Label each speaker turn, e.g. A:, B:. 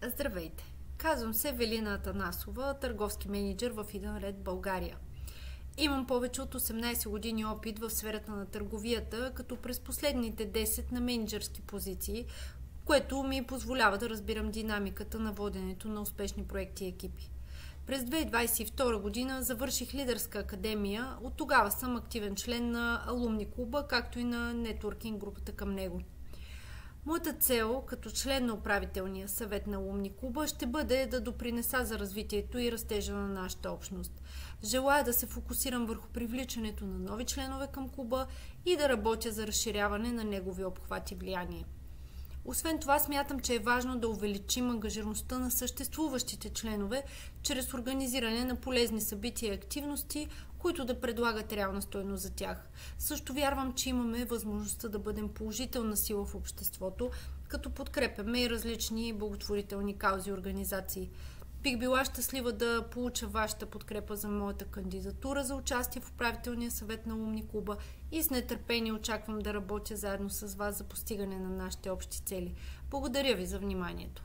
A: Здравейте! Казвам се Велина Атанасова, търговски мениджър в Иден Ред, България. Имам повече от 18 години опит в сферата на търговията, като през последните 10 на мениджърски позиции, което ми позволява да разбирам динамиката на воденето на успешни проекти и екипи. През 2022 година завърших Лидерска академия, от тогава съм активен член на алумни клуба, както и на нетворкинг групата към него. Моята цел като член на управителния съвет на алумни клуба ще бъде да допринеса за развитието и растежа на нашата общност. Желая да се фокусирам върху привличането на нови членове към клуба и да работя за разширяване на неговия обхват и влияние. Освен това, смятам, че е важно да увеличим ангажираността на съществуващите членове чрез организиране на полезни събития и активности, които да предлагат реална стойност за тях. Също вярвам, че имаме възможността да бъдем положителна сила в обществото, като подкрепяме и различни благотворителни каузи и организации. Бих била щастлива да получа вашата подкрепа за моята кандидатура за участие в управителния съвет на алумни клуба и с нетърпение очаквам да работя заедно с вас за постигане на нашите общи цели. Благодаря ви за вниманието!